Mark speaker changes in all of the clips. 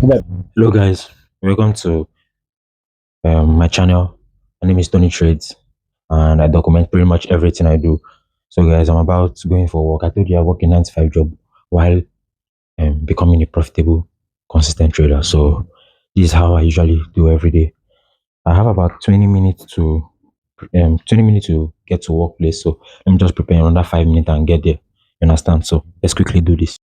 Speaker 1: Hello guys, welcome to my channel. My name is Tony Trades and I document pretty much everything I do. So guys, I'm about going for work. I told you I work a 9 to 5 job while becoming a profitable, consistent trader. So this is how I usually do every day. I have about 20 minutes to get to workplace. So let me just prepare another 5 minutes and get there. You understand? So let's quickly do this.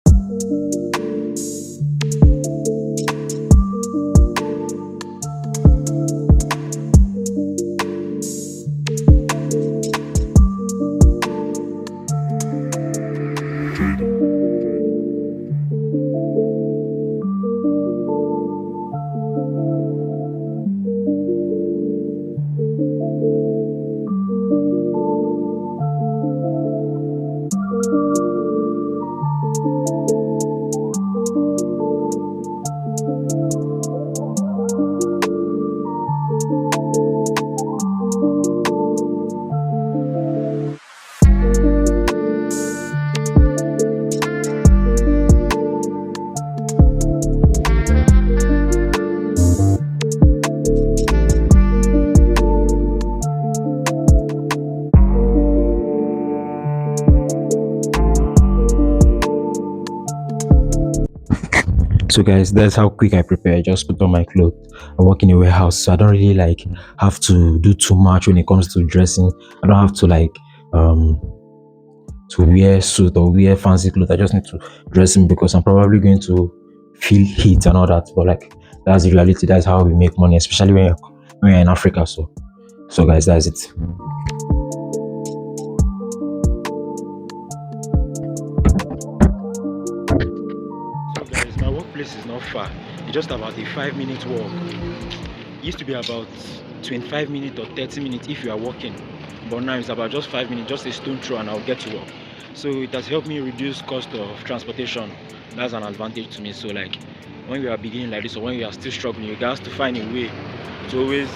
Speaker 1: So guys, that's how quick I prepare. I just put on my clothes. I work in a warehouse, so I don't really have to do too much when it comes to dressing. I don't have to to wear suit or wear fancy clothes. I just need to dress in because I'm probably going to feel heat and all that. But that's the reality. That's how we make money, especially when you're in Africa. So guys, that's it.
Speaker 2: So guys, my workplace is not far. It's just about a 5 minute walk. It used to be about 25 minutes or 30 minutes if you are walking. But now it's about just 5 minutes, just a stone throw and I'll get to work. So it has helped me reduce cost of transportation. That's an advantage to me. So like when we are beginning like this or when we are still struggling, you guys to find a way to always,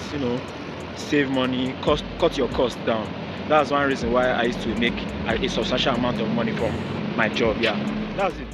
Speaker 2: save money, cut your cost down. That's one reason why I used to make a substantial amount of money from my job. Yeah. That's it.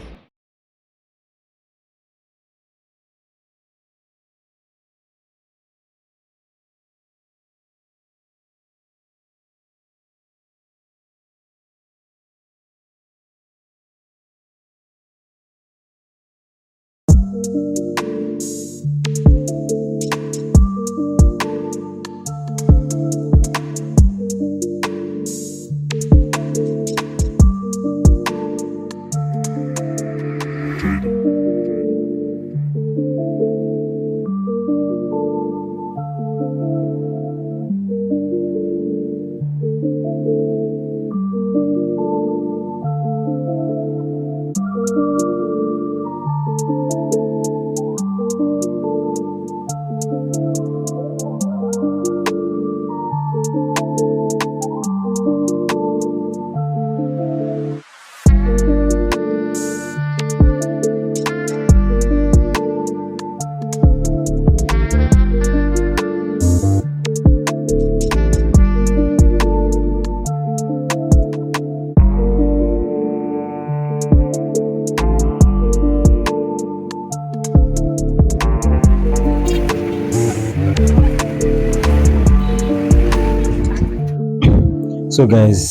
Speaker 1: So guys,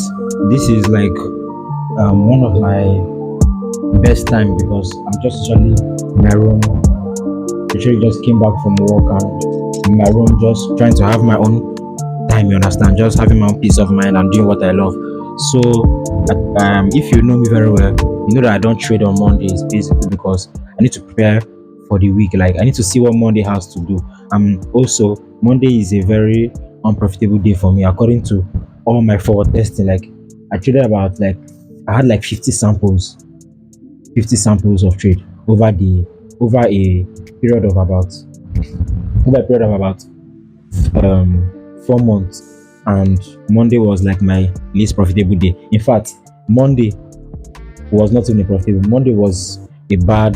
Speaker 1: this is one of my best time because I'm just usually in my room. Literally just came back from work and in my room just trying to have my own time. You understand? Just having my own peace of mind and doing what I love. So if you know me very well, you know that I don't trade on Mondays basically because I need to prepare for the week. Like I need to see what Monday has to do. Also Monday is a very unprofitable day for me according to all my forward testing. Like I traded about I had like 50 samples of trade over a period of about over a period of about 4 months, and Monday was like my least profitable day. In fact, Monday was not even profitable. Monday was a bad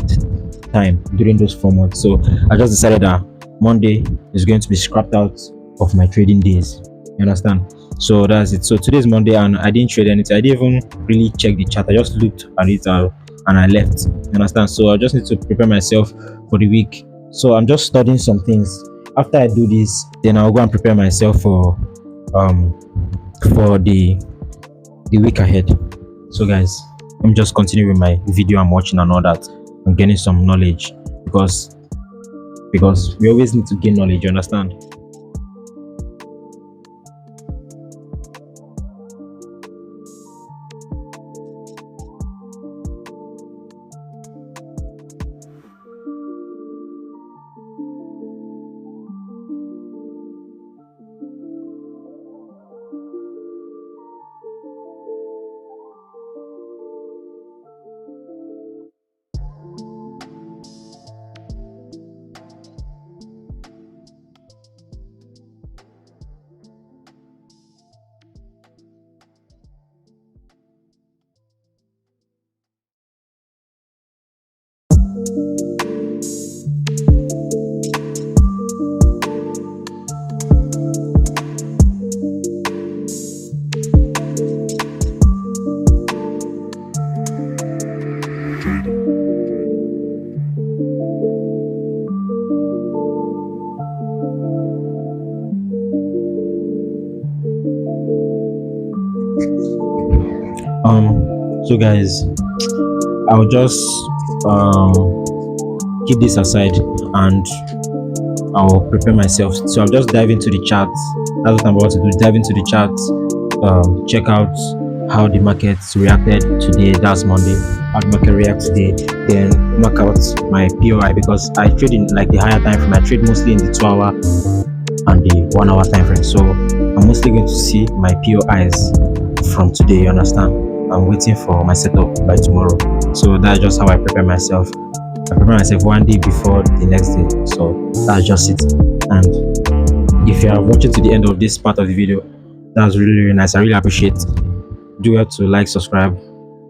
Speaker 1: time during those 4 months. So I just decided that Monday is going to be scrapped out of my trading days. You understand? So that's it. So today's Monday and I didn't trade anything. I didn't even really check the chart. I just looked at it and I left. You understand? So I just need to prepare myself for the week So I'm just studying some things. After I do this, then I'll go and prepare myself um for the week ahead. So guys, let me just continue with my video I'm watching and all that, and gaining some knowledge, because we always need to gain knowledge, you understand? So guys, I'll just um keep this aside, and I'll prepare myself. So I'll just dive into the charts. That's what I'm about to do. Dive into the charts, check out how the markets reacted today. That's Monday. How the market react today. Then mark out my POI, because I trade in like the higher time frame. I trade mostly in the 2 hour and the 1 hour time frame. So I'm mostly going to see my POIs from today. You understand? I'm waiting for my setup by tomorrow. So that's just how I prepare myself. I prepare myself one day before the next day. So that's just it. And if you are watching to the end of this part of the video, that's really, really nice. I really appreciate. Do well to like, subscribe,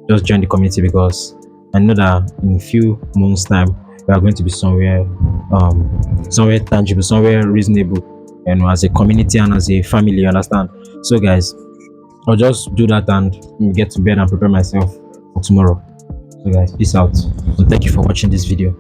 Speaker 1: just join the community, because I know that in a few months' time we are going to be somewhere tangible, somewhere reasonable, as a community and as a family. You understand? So, guys, I'll just do that and get to bed and prepare myself for tomorrow. So, guys, peace out, and thank you for watching this video.